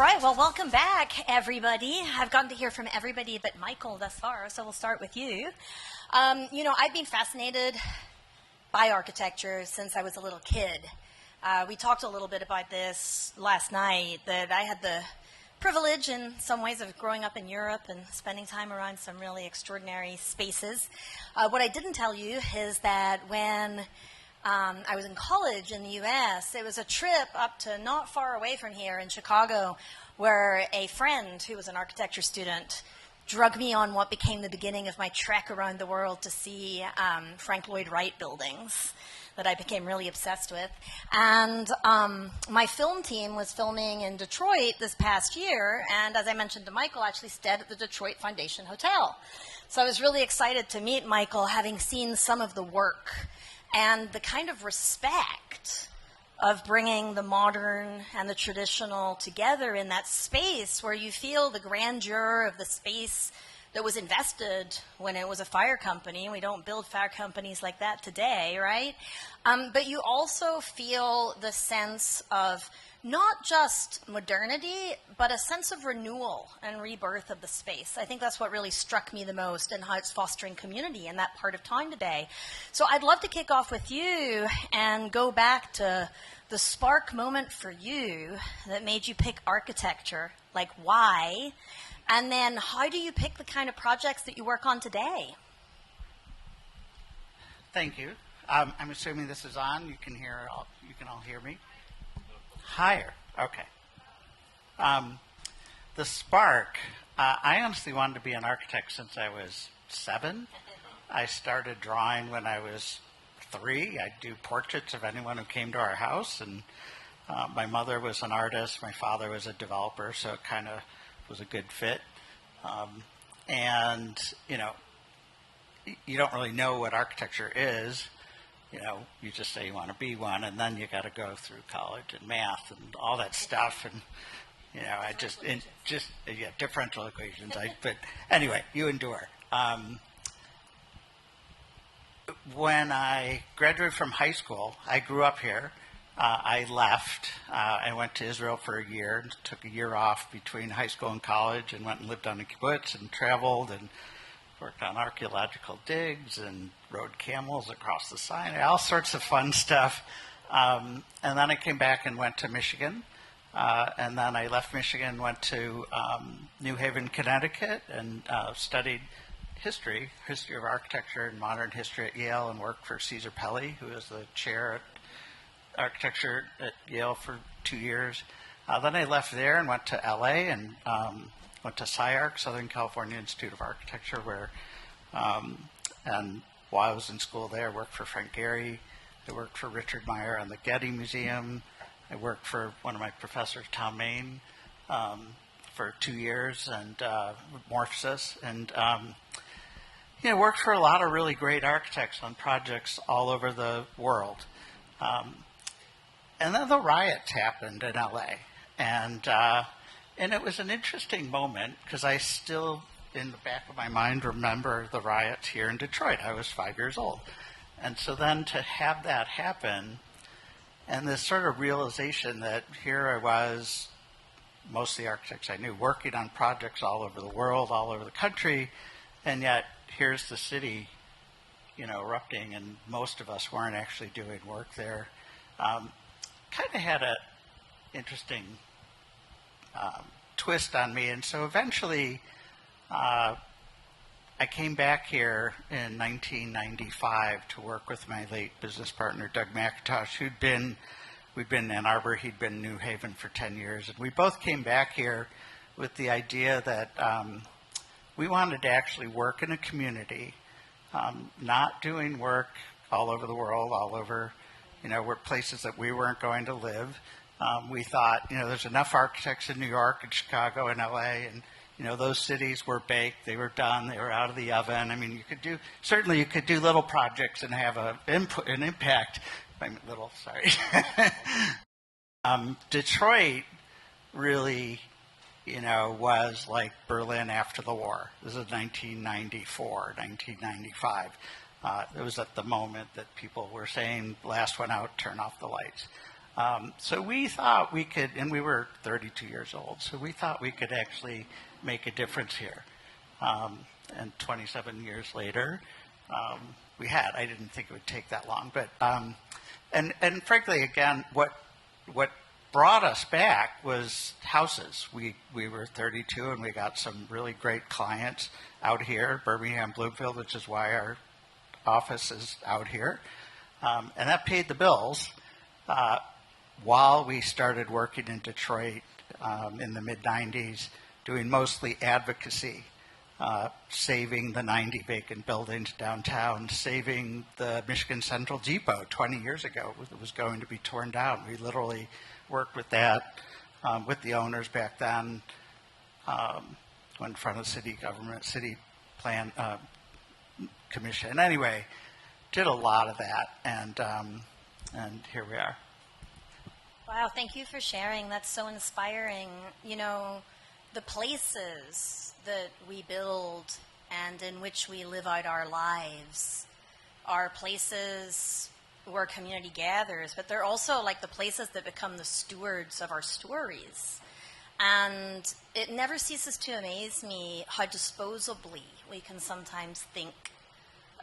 right, well, welcome back, everybody. I've gotten to hear from everybody but Michael thus far, so we'll start with you. I've been fascinated by architecture since I was a little kid. We talked a little bit about this last night, that I had the privilege in some ways of growing up in Europe and spending time around some really extraordinary spaces. What I didn't tell you is that when I was in college in the U.S., it was a trip up to not far away from here in Chicago, where a friend who was an architecture student drug me on what became the beginning of my trek around the world to see Frank Lloyd Wright buildings that I became really obsessed with. And my film team was filming in Detroit this past year, and as I mentioned to Michael, actually stayed at the Detroit Foundation Hotel. So I was really excited to meet Michael, having seen some of the work and the kind of respect of bringing the modern and the traditional together in that space where you feel the grandeur of the space that was invested when it was a fire company. We don't build fire companies like that today, right? But you also feel the sense of not just modernity, but a sense of renewal and rebirth of the space. I think that's what really struck me the most and how it's fostering community in that part of town today. So I'd love to kick off with you and go back to the spark moment for you that made you pick architecture, like why? And then how do you pick the kind of projects that you work on today? Thank you. I'm assuming this is on. You can all hear me? Higher. Okay. The spark, I honestly wanted to be an architect since I was 7. I started drawing when I was 3. I'd do portraits of anyone who came to our house, and my mother was an artist, my father was a developer, so it kind of was a good fit. And, you don't really know what architecture is. You just say you want to be one, and then you got to go through college and math and all that stuff, and differential equations. But anyway, you endure. When I graduated from high school, I grew up here. I left. I went to Israel for a year, took a year off between high school and college, and went and lived on a kibbutz and traveled and worked on archaeological digs and rode camels across the Sinai, all sorts of fun stuff. And then I came back and went to Michigan. And then I left Michigan, went to New Haven, Connecticut, and studied history of architecture and modern history at Yale, and worked for Caesar Pelli, who was the chair at architecture at Yale for 2 years. Then I left there and went to LA and went to SCIARC, Southern California Institute of Architecture, where, and while I was in school there, I worked for Frank Gehry. I worked for Richard Meyer on the Getty Museum. I worked for one of my professors, Tom Main, for 2 years, and Morphosis, and worked for a lot of really great architects on projects all over the world. And then the riots happened in LA, and it was an interesting moment because I still, in the back of my mind, remember the riots here in Detroit. I was 5 years old. And so then to have that happen, and this sort of realization that here I was, most of the architects I knew, working on projects all over the world, all over the country, and yet here's the city, erupting, and most of us weren't actually doing work there. Kind of had an interesting twist on me, and so eventually I came back here in 1995 to work with my late business partner, Doug McIntosh, we'd been in Ann Arbor, he'd been in New Haven for 10 years, and we both came back here with the idea that we wanted to actually work in a community, not doing work all over the world, all over, were places that we weren't going to live. We thought, there's enough architects in New York and Chicago and LA, and, those cities were baked, they were done, they were out of the oven. I mean, you could do little projects and have an impact. I'm little, sorry. Detroit really, was like Berlin after the war. This is 1994, 1995. It was at the moment that people were saying, last one out, turn off the lights. So we thought we could, and we were 32 years old, so we thought we could actually make a difference here. And 27 years later, we had. I didn't think it would take that long, but and frankly, again, what brought us back was houses. We were 32, and we got some really great clients out here, Birmingham, Bloomfield, which is why our office is out here, and that paid the bills. While we started working in Detroit in the mid-'90s, doing mostly advocacy, saving the 90 vacant buildings downtown, saving the Michigan Central Depot 20 years ago. It was going to be torn down. We literally worked with that, with the owners back then, went in front of the city government, city plan commission. Anyway, did a lot of that, and here we are. Wow, thank you for sharing. That's so inspiring. You know, the places that we build and in which we live out our lives are places where community gathers, but they're also like the places that become the stewards of our stories. And it never ceases to amaze me how disposably we can sometimes think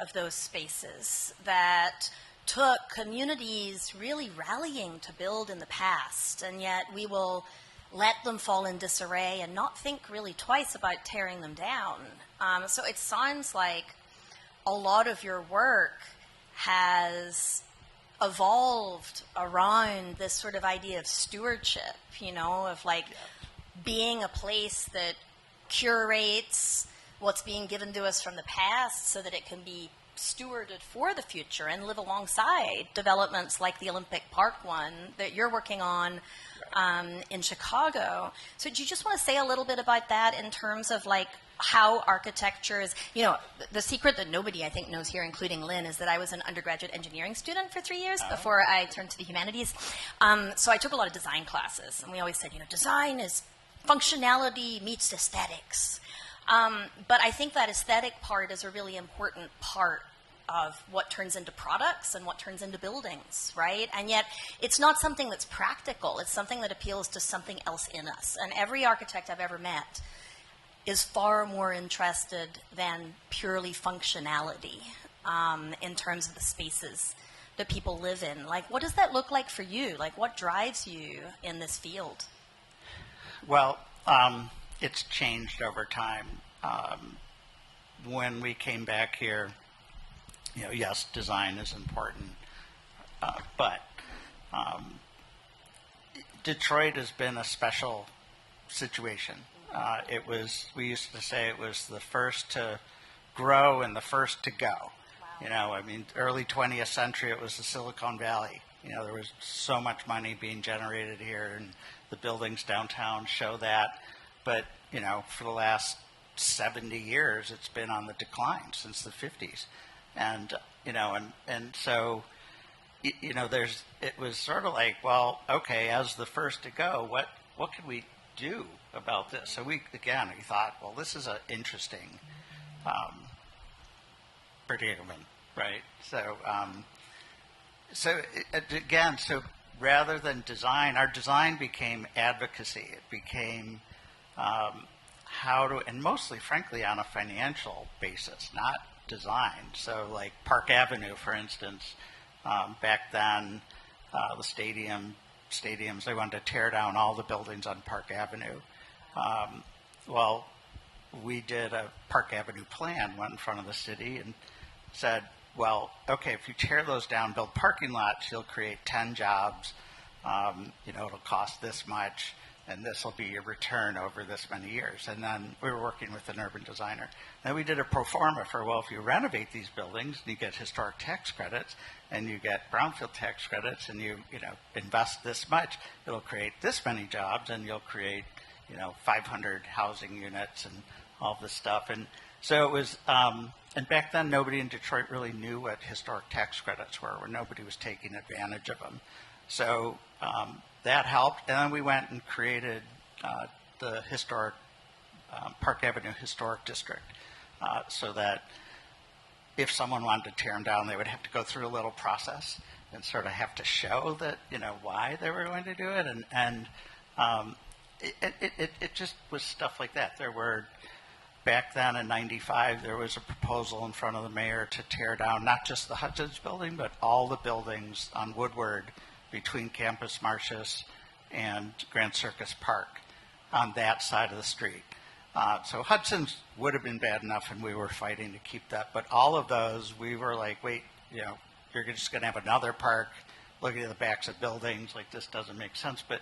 of those spaces that took communities really rallying to build in the past, and yet we will let them fall in disarray and not think really twice about tearing them down. So it sounds like a lot of your work has evolved around this sort of idea of stewardship, you know, of like being a place that curates what's being given to us from the past so that it can be stewarded for the future and live alongside developments like the Olympic Park one that you're working on in Chicago. So do you just want to say a little bit about that in terms of like how architecture is, you know, the secret that nobody I think knows here, including Lynn, is that I was an undergraduate engineering student for 3 years before I turned to the humanities. So I took a lot of design classes, and we always said, you know, design is functionality meets aesthetics. But I think that aesthetic part is a really important part of what turns into products and what turns into buildings, right? And yet it's not something that's practical. It's something that appeals to something else in us. And every architect I've ever met is far more interested than purely functionality in terms of the spaces that people live in. Like, what does that look like for you? Like, what drives you in this field? Well, it's changed over time. When we came back here, you know, yes, design is important, but Detroit has been a special situation. We used to say it was the first to grow and the first to go. Wow. You know, I mean, early 20th century, it was the Silicon Valley. You know, there was so much money being generated here, and the buildings downtown show that. But, you know, for the last 70 years, it's been on the decline since the 50s. And, you know, and so, you know, it was sort of like, well, okay, as the first to go, what can we do about this? So we thought, well, this is an interesting predicament, right? So, so rather than design, our design became advocacy. It became and mostly, frankly, on a financial basis, not design. So like Park Avenue, for instance, back then, the stadiums, they wanted to tear down all the buildings on Park Avenue. Well, we did a Park Avenue plan, went in front of the city and said, well, okay, if you tear those down, build parking lots, you'll create 10 jobs. You know, it'll cost this much, and this will be your return over this many years. And then we were working with an urban designer. Then we did a pro forma for, well, if you renovate these buildings, you get historic tax credits, and you get brownfield tax credits, and you invest this much, it'll create this many jobs, and you'll create, 500 housing units and all this stuff. And so it was, and back then nobody in Detroit really knew what historic tax credits were, or nobody was taking advantage of them. So that helped, and then we went and created the historic Park Avenue Historic District, so that if someone wanted to tear them down, they would have to go through a little process and sort of have to show that, why they were going to do it. And it just was stuff like that. There were, back then in 95, there was a proposal in front of the mayor to tear down not just the Hudson's building, but all the buildings on Woodward between Campus Martius and Grand Circus Park on that side of the street. So Hudson's would have been bad enough, and we were fighting to keep that. But all of those, we were like, wait, you're just going to have another park looking at the backs of buildings. Like, this doesn't make sense. But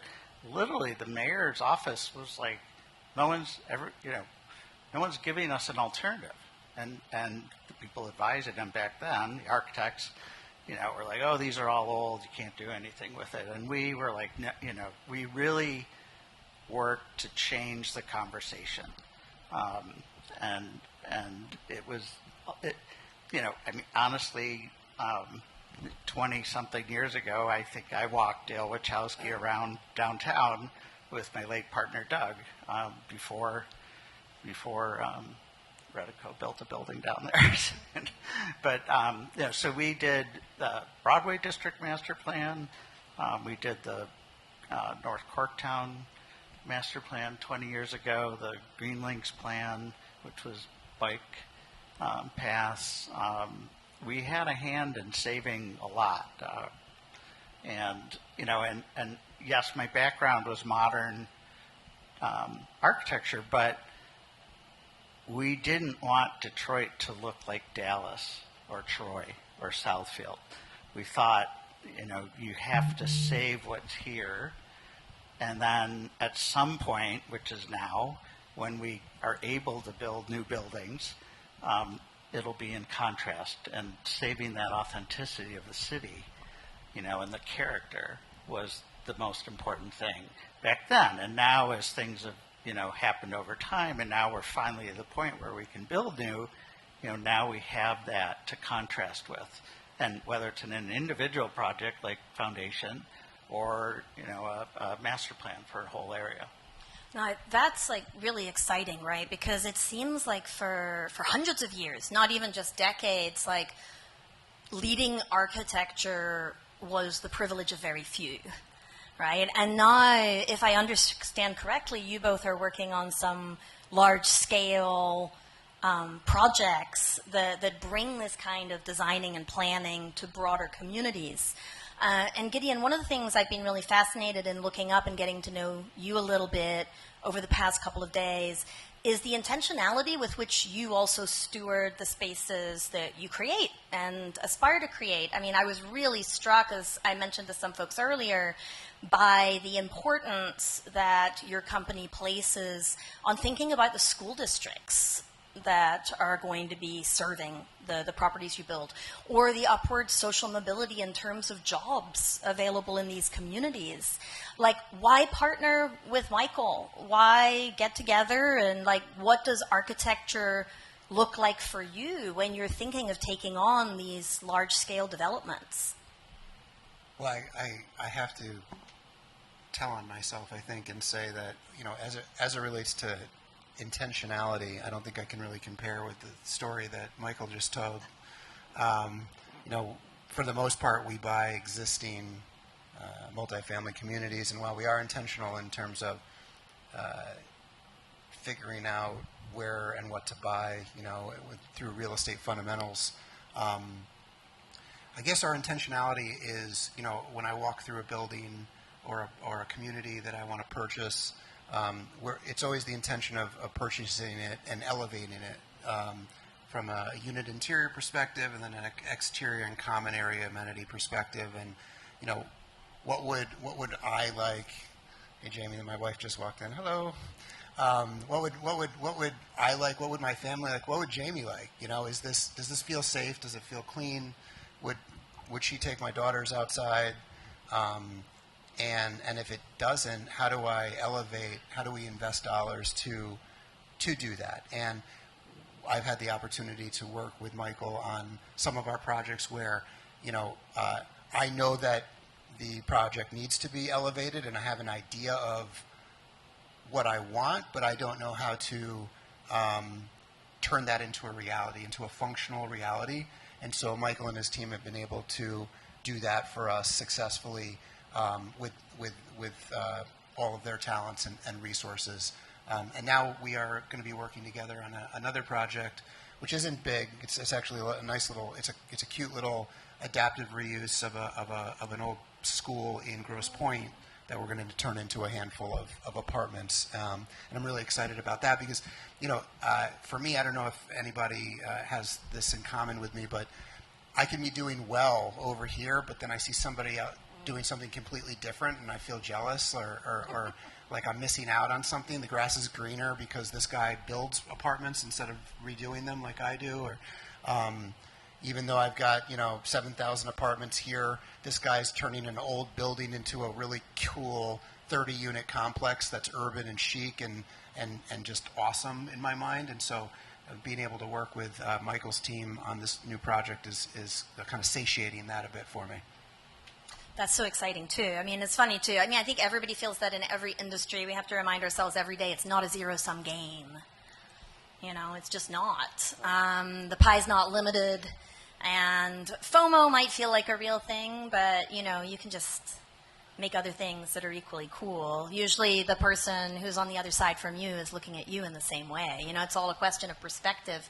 literally, the mayor's office was like, no one's giving us an alternative. And the people advising them back then, the architects, were like, oh, these are all old. You can't do anything with it. And we were like, we really worked to change the conversation. And it was, honestly, 20-something years ago, I think I walked Dale Wachowski around downtown with my late partner, Doug, before Redico built a building down there. But, so we did the Broadway District Master Plan. We did the North Corktown Master Plan 20 years ago, the Green Links Plan, which was bike paths. We had a hand in saving a lot. And yes, my background was modern architecture, but we didn't want Detroit to look like Dallas or Troy or Southfield. We thought, you have to save what's here. And then at some point, which is now, when we are able to build new buildings, it'll be in contrast. And saving that authenticity of the city, and the character was the most important thing back then. And now, as things have, happened over time, and now we're finally at the point where we can build new, now we have that to contrast with. And whether it's in an individual project like Foundation, or a master plan for a whole area. Now, that's like really exciting, right? Because it seems like for hundreds of years, not even just decades, like leading architecture was the privilege of very few, right? And now, if I understand correctly, you both are working on some large-scale projects that bring this kind of designing and planning to broader communities. And Gideon, one of the things I've been really fascinated in looking up and getting to know you a little bit over the past couple of days is the intentionality with which you also steward the spaces that you create and aspire to create. I mean, I was really struck, as I mentioned to some folks earlier, by the importance that your company places on thinking about the school districts that are going to be serving the properties you build, or the upward social mobility in terms of jobs available in these communities. Like, why partner with Michael? Why get together? And like, what does architecture look like for you when you're thinking of taking on these large-scale developments? Well, I have to tell on myself, I think, and say that, as it relates to intentionality, I don't think I can really compare with the story that Michael just told. For the most part, we buy existing multifamily communities, and while we are intentional in terms of figuring out where and what to buy, through real estate fundamentals, I guess our intentionality is, when I walk through a building or a community that I want to purchase, it's always the intention of purchasing it and elevating it from a unit interior perspective, and then an exterior and common area amenity perspective. And what would I like? Hey, Jamie, my wife just walked in. Hello. What would I like? What would my family like? What would Jamie like? Does this feel safe? Does it feel clean? Would she take my daughters outside? And if it doesn't, how do I elevate? How do we invest dollars to do that? And I've had the opportunity to work with Michael on some of our projects where, I know that the project needs to be elevated, and I have an idea of what I want, but I don't know how to turn that into a reality, into a functional reality. And so Michael and his team have been able to do that for us successfully with all of their talents and resources. And now we are going to be working together on another project, which isn't big. It's actually a nice little. It's a cute little adaptive reuse of an old school in Grosse Pointe that we're going to turn into a handful of apartments. And I'm really excited about that because, for me, I don't know if anybody has this in common with me, but I can be doing well over here, but then I see somebody out doing something completely different and I feel jealous or like I'm missing out on something. The grass is greener because this guy builds apartments instead of redoing them like I do. Or even though I've got 7,000 apartments here, this guy's turning an old building into a really cool 30-unit complex that's urban and chic and just awesome in my mind. And so being able to work with Michael's team on this new project is kind of satiating that a bit for me. That's so exciting, too. I mean, it's funny, too. I mean, I think everybody feels that in every industry. We have to remind ourselves every day it's not a zero-sum game. It's just not. The pie's not limited. And FOMO might feel like a real thing, but, you can just make other things that are equally cool. Usually the person who's on the other side from you is looking at you in the same way. It's all a question of perspective.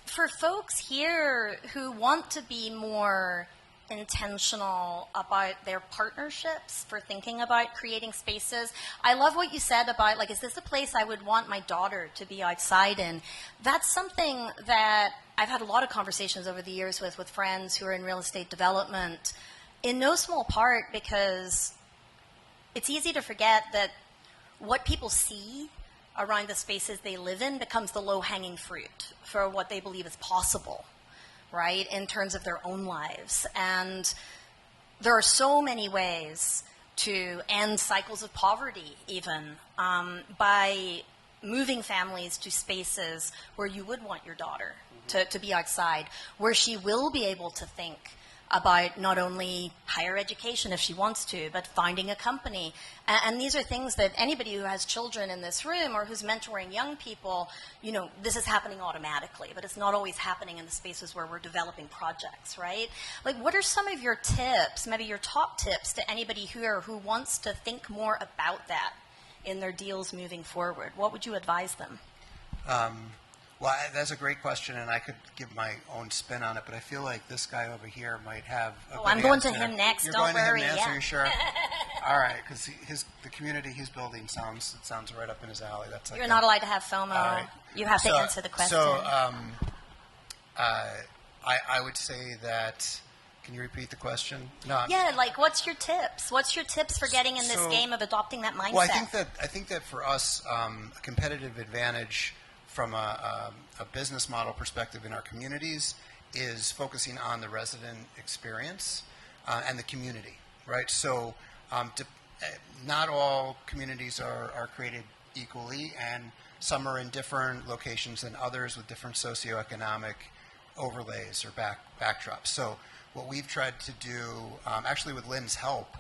For folks here who want to be more intentional about their partnerships for thinking about creating spaces. I love what you said about, is this a place I would want my daughter to be outside in? That's something that I've had a lot of conversations over the years with friends who are in real estate development, in no small part because it's easy to forget that what people see around the spaces they live in becomes the low-hanging fruit for what they believe is possible, right, in terms of their own lives. And there are so many ways to end cycles of poverty, even, by moving families to spaces where you would want your daughter to be outside, where she will be able to think about not only higher education if she wants to, but finding a company. And these are things that anybody who has children in this room or who's mentoring young people, this is happening automatically, but it's not always happening in the spaces where we're developing projects, right? What are some of your tips, maybe your top tips to anybody here who wants to think more about that in their deals moving forward? What would you advise them? Well, that's a great question, and I could give my own spin on it, but I feel like this guy over here might have a good I'm going answer. to him next. You're Don't going worry. to him next? Yeah. Are you sure? All right, because the community he's building sounds right up in his alley. That's You're not allowed to have FOMO. Right. You have to answer the question. So I would say that. Can you repeat the question? No. Yeah, what's your tips? What's your tips for getting in this game of adopting that mindset? Well, I think that for us, a competitive advantage from a business model perspective in our communities is focusing on the resident experience and the community, right? So not all communities are created equally, and some are in different locations than others with different socioeconomic overlays or backdrops. So what we've tried to do, actually with Lynn's help,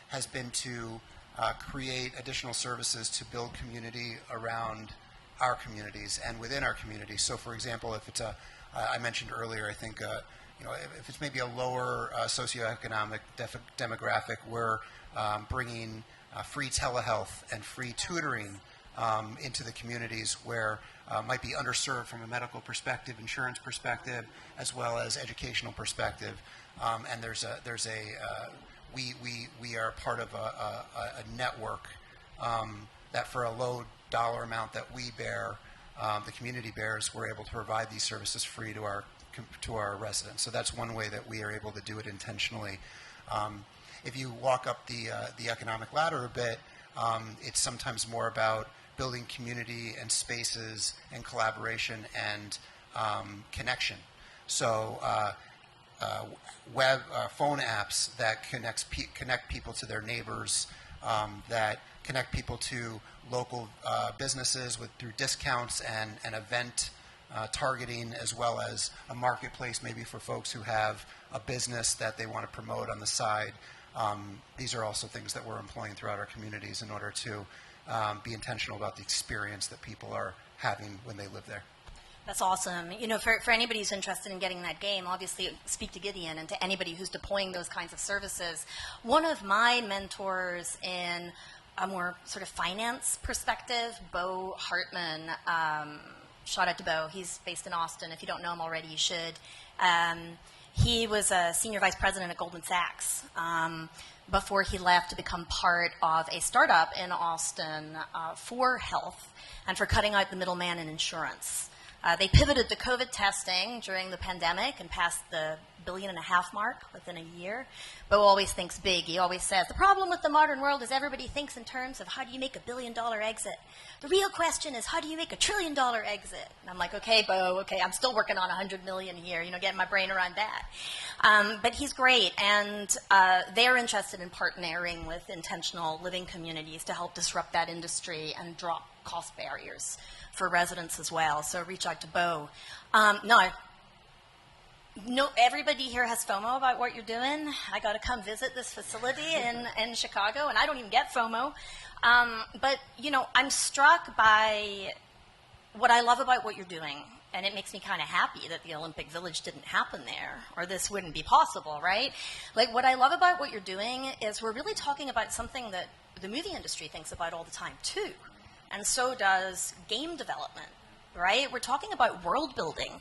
has been to create additional services to build community around our communities and within our communities. So, for example, if it's I mentioned earlier, I think, if it's maybe a lower socioeconomic demographic, we're bringing free telehealth and free tutoring into the communities where might be underserved from a medical perspective, insurance perspective, as well as educational perspective. And we are part of a network that for a low dollar amount that we bear, the community bears, we're able to provide these services free to our residents. So that's one way that we are able to do it intentionally. If you walk up the economic ladder a bit, it's sometimes more about building community and spaces and collaboration and connection. So phone apps that connect people to their neighbors, that connect people to local businesses through discounts and event targeting, as well as a marketplace maybe for folks who have a business that they want to promote on the side. These are also things that we're employing throughout our communities in order to be intentional about the experience that people are having when they live there. That's awesome. You know, for anybody who's interested in getting that game, obviously speak to Gideon, and to anybody who's deploying those kinds of services. One of my mentors in a more sort of finance perspective, Bo Hartman, shout out to Bo. He's based in Austin. If you don't know him already, you should. He was a senior vice president at Goldman Sachs before he left to become part of a startup in Austin for health and for cutting out the middleman in insurance. They pivoted to COVID testing during the pandemic and passed the $1.5 billion mark within a year. Bo always thinks big. He always says, the problem with the modern world is everybody thinks in terms of how do you make $1 billion exit. The real question is how do you make $1 trillion exit? And I'm like, okay, Bo, okay, I'm still working on $100 million here, you know, getting my brain around that. But he's great, and they're interested in partnering with intentional living communities to help disrupt that industry and drop cost barriers for residents as well. So reach out to Bo. No, everybody here has FOMO about what you're doing. I got to come visit this facility in Chicago, and I don't even get FOMO. But, you know, I'm struck by what I love about what you're doing, and it makes me kind of happy that the Olympic Village didn't happen there, or this wouldn't be possible, right? Like, what I love about what you're doing is we're really talking about something that the movie industry thinks about all the time, too. And so does game development, right? We're talking about world building.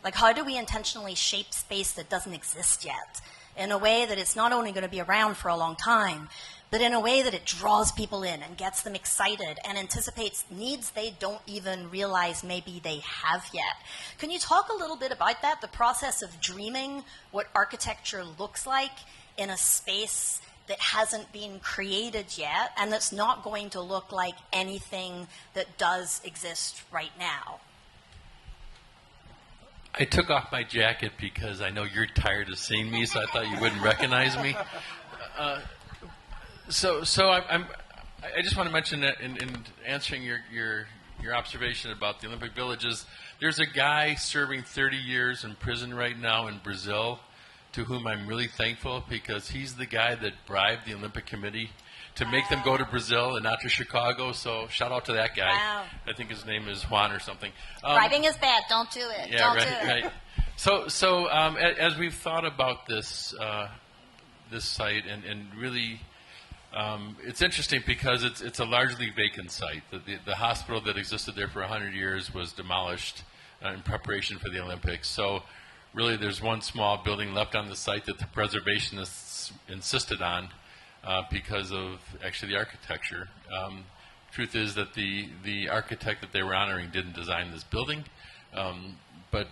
Like, how do we intentionally shape space that doesn't exist yet in a way that it's not only going to be around for a long time, but in a way that it draws people in and gets them excited and anticipates needs they don't even realize maybe they have yet. Can you talk a little bit about that, the process of dreaming what architecture looks like in a space that hasn't been created yet and that's not going to look like anything that does exist right now? I took off my jacket because I know you're tired of seeing me, so I thought you wouldn't recognize me. I just want to mention that in answering your observation about the Olympic Villages, there's a guy serving 30 years in prison right now in Brazil, to whom I'm really thankful, because he's the guy that bribed the Olympic Committee to make them go to Brazil and not to Chicago. So shout out to that guy. Wow. I think his name is Juan or something. Bribing is bad. Don't do it. Yeah, don't right, do it. Right. So as we've thought about this this site, and really, it's interesting because it's a largely vacant site. The hospital that existed there for 100 years was demolished in preparation for the Olympics. So really, there's one small building left on the site that the preservationists insisted on because of actually the architecture. Truth is that the architect that they were honoring didn't design this building, but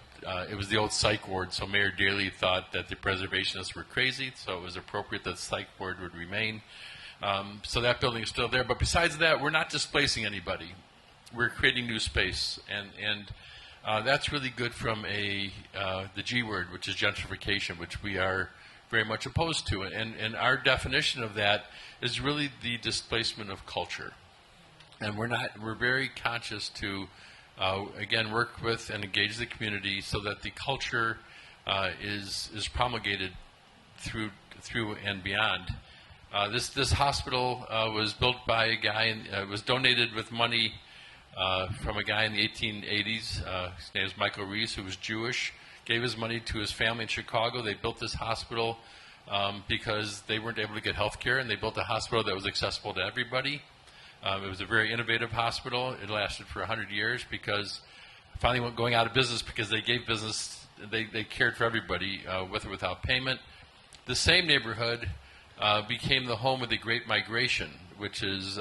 it was the old psych ward, so Mayor Daley thought that the preservationists were crazy, so it was appropriate that the psych ward would remain. So that building is still there, but besides that, we're not displacing anybody. We're creating new space, and that's really good from the G word, which is gentrification, which we are very much opposed to. And our definition of that is really the displacement of culture. And we're very conscious to, again, work with and engage the community so that the culture is promulgated through and beyond. This hospital was built by a guy, and was donated with money from a guy in the 1880s. His name is Michael Reese, who was Jewish. Gave his money to his family in Chicago. They built this hospital because they weren't able to get health care, and they built a hospital that was accessible to everybody. It was a very innovative hospital. It lasted for 100 years because finally went going out of business because they gave business, they cared for everybody with or without payment. The same neighborhood became the home of the Great Migration, which is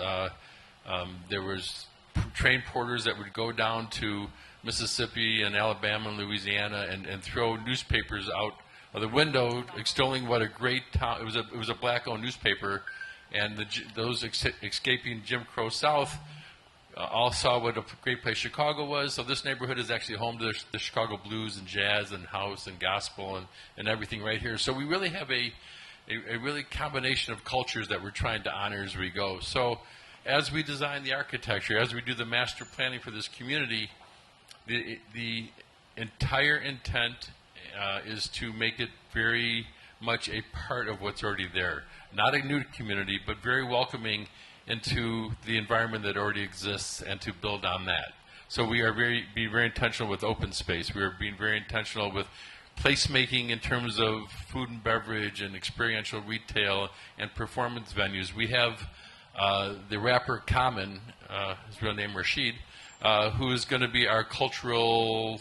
there was train porters that would go down to Mississippi and Alabama and Louisiana and throw newspapers out of the window, extolling what a great town. It was a black-owned newspaper, and those escaping Jim Crow South all saw what a great place Chicago was. So this neighborhood is actually home to the Chicago blues and jazz and house and gospel and everything right here. So we really have a really combination of cultures that we're trying to honor as we go. So as we design the architecture, as we do the master planning for this community, the entire intent is to make it very much a part of what's already there. Not a new community, but very welcoming into the environment that already exists and to build on that. So we are being very intentional with open space. We are being very intentional with placemaking in terms of food and beverage and experiential retail and performance venues. We have the rapper Common, his real name Rashid, who is going to be our cultural,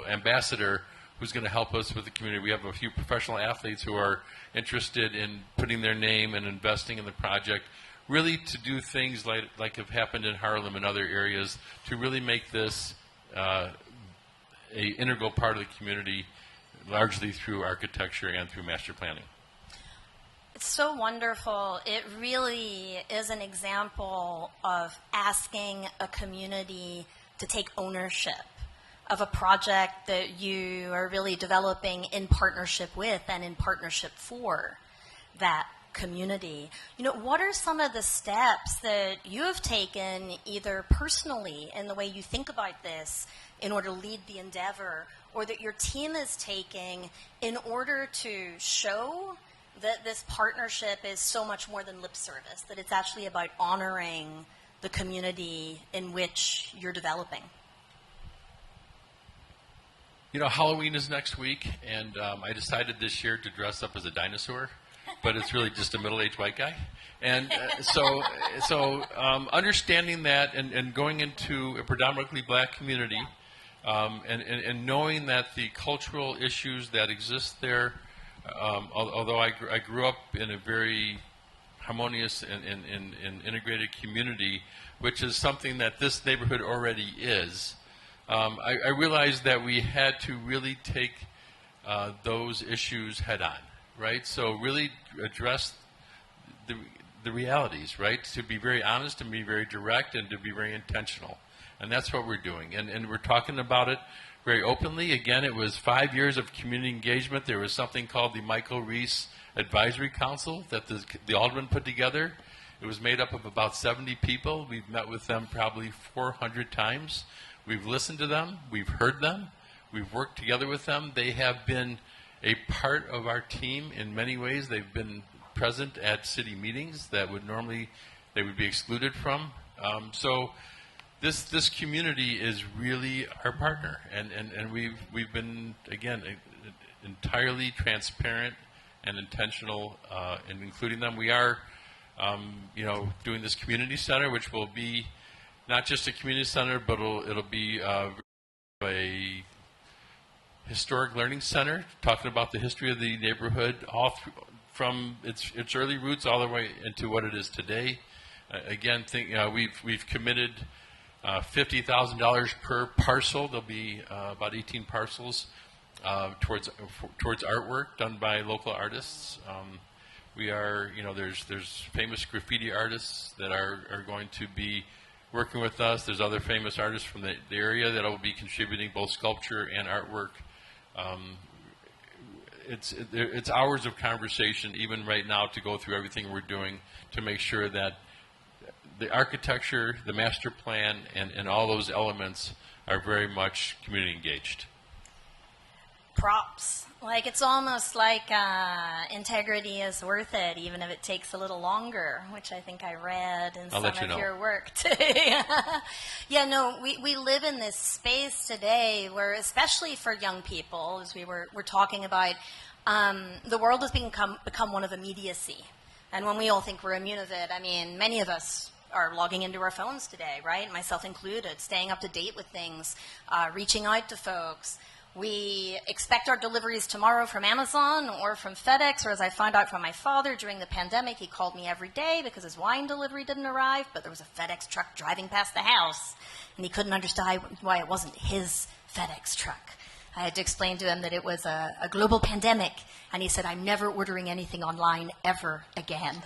ambassador, who's going to help us with the community. We have a few professional athletes who are interested in putting their name and investing in the project, really to do things like have happened in Harlem and other areas to really make this a integral part of the community, largely through architecture and through master planning. It's so wonderful. It really is an example of asking a community to take ownership of a project that you are really developing in partnership with and in partnership for that community. What are some of the steps that you have taken either personally in the way you think about this in order to lead the endeavor, or that your team is taking in order to show that this partnership is so much more than lip service, that it's actually about honoring the community in which you're developing? Halloween is next week, and I decided this year to dress up as a dinosaur, but it's really just a middle-aged white guy. And so understanding that and going into a predominantly black community, and knowing that the cultural issues that exist there, although I grew up in a very harmonious and integrated community, which is something that this neighborhood already is, I realized that we had to really take those issues head on, right? So really address the realities, right? To be very honest and be very direct and to be very intentional. And that's what we're doing. And we're talking about it very openly. Again, it was 5 years of community engagement. There was something called the Michael Reese Advisory Council that the alderman put together. It was made up of about 70 people. We've met with them probably 400 times. We've listened to them. We've heard them. We've worked together with them. They have been a part of our team in many ways. They've been present at city meetings that would normally they would be excluded from. So this community is really our partner, and we've been, again, entirely transparent and intentional in including them. We are doing this community center, which will be not just a community center, but it'll be a historic learning center, talking about the history of the neighborhood, from its early roots all the way into what it is today. Again, we've committed $50,000 per parcel. There'll be about 18 parcels towards artwork done by local artists. We are, there's famous graffiti artists that are going to be working with us. There's other famous artists from the area that will be contributing both sculpture and artwork. It's hours of conversation, even right now, to go through everything we're doing to make sure that the architecture, the master plan, and all those elements are very much community engaged. Props. It's almost like integrity is worth it, even if it takes a little longer, which I think I read in some of your work too. Yeah, no, we live in this space today where, especially for young people, as we're talking about, the world has become one of immediacy. And when we all think we're immune of it, many of us are logging into our phones today, right? Myself included, staying up to date with things, reaching out to folks. We expect our deliveries tomorrow from Amazon or from FedEx, or as I found out from my father during the pandemic, he called me every day because his wine delivery didn't arrive, but there was a FedEx truck driving past the house, and he couldn't understand why it wasn't his FedEx truck. I had to explain to him that it was a global pandemic, and he said, I'm never ordering anything online ever again.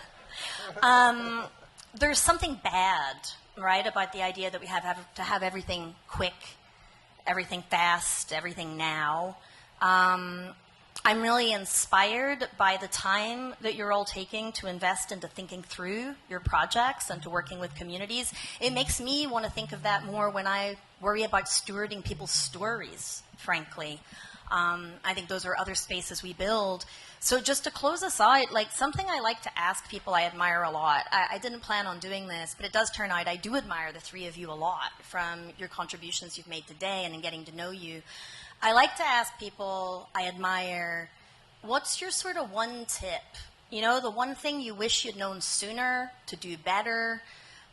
There's something bad, right, about the idea that we have to have everything quick, everything fast, everything now. I'm really inspired by the time that you're all taking to invest into thinking through your projects and to working with communities. It makes me want to think of that more when I worry about stewarding people's stories, frankly. I think those are other spaces we build. So just to close us out, like something I like to ask people I admire a lot. I didn't plan on doing this, but it does turn out I do admire the three of you a lot from your contributions you've made today and in getting to know you. I like to ask people I admire, what's your sort of one tip? You know, the one thing you wish you'd known sooner to do better,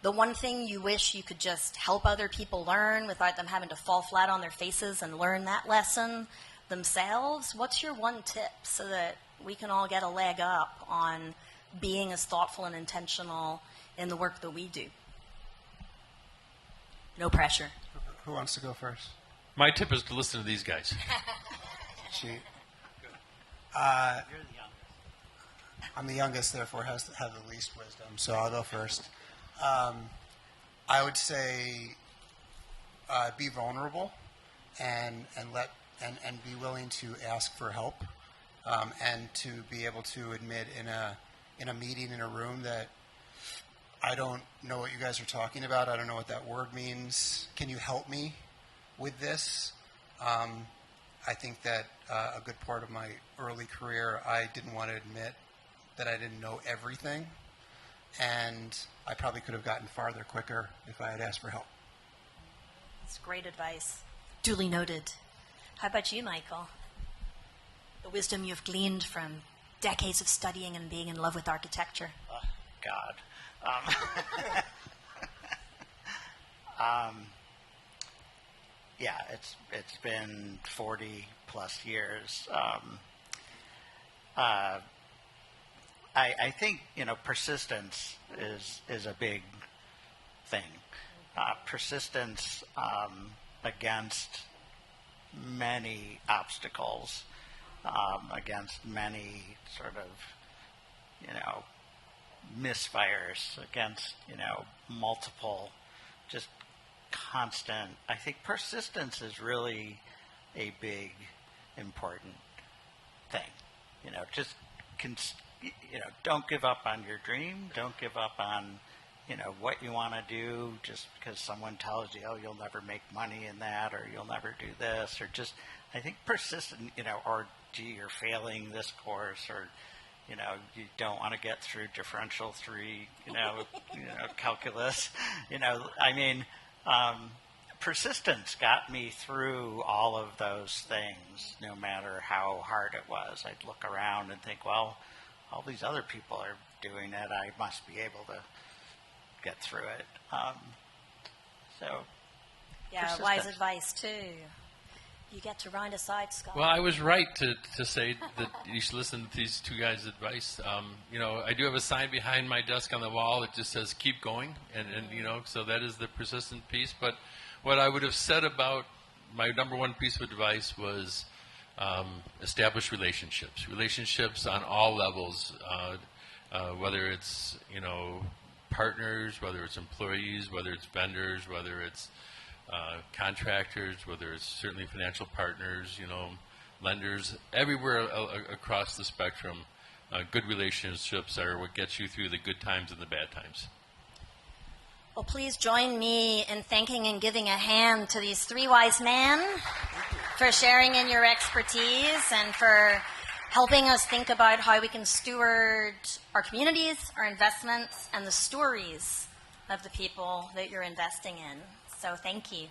the one thing you wish you could just help other people learn without them having to fall flat on their faces and learn that lesson themselves. What's your one tip so that we can all get a leg up on being as thoughtful and intentional in the work that we do? No pressure. Who wants to go first? My tip is to listen to these guys. You're the youngest. I'm the youngest, therefore have the least wisdom, so I'll go first. I would say be vulnerable and be willing to ask for help, and to be able to admit in a meeting, in a room, that I don't know what you guys are talking about. I don't know what that word means. Can you help me with this? I think that a good part of my early career, I didn't want to admit that I didn't know everything, and I probably could have gotten farther quicker if I had asked for help. That's great advice. Duly noted. How about you, Michael? The wisdom you've gleaned from decades of studying and being in love with architecture. Oh, God. Yeah, it's been 40 plus years. I think, persistence is a big thing. Persistence against many obstacles, against many sort of, misfires, against, multiple, just constant. I think persistence is really a big, important thing. Just don't give up on your dream. Don't give up on, what you want to do just because someone tells you, oh, you'll never make money in that, or you'll never do this, or just, I think persistent, or gee, you're failing this course, or, you don't want to get through differential 3, calculus. Persistence got me through all of those things, no matter how hard it was. I'd look around and think, well, all these other people are doing it. I must be able to get through it. Yeah, persistence. Wise advice, too. You get to round us out, Scott. Well, I was right to say that you should listen to these two guys' advice. I do have a sign behind my desk on the wall that just says "keep going," and so that is the persistent piece. But what I would have said about my number one piece of advice was establish relationships on all levels, whether it's partners, whether it's employees, whether it's vendors, whether it's contractors, whether it's certainly financial partners, lenders, everywhere across the spectrum. Good relationships are what gets you through the good times and the bad times. Well, please join me in thanking and giving a hand to these three wise men for sharing in your expertise and for helping us think about how we can steward our communities, our investments, and the stories of the people that you're investing in. So thank you.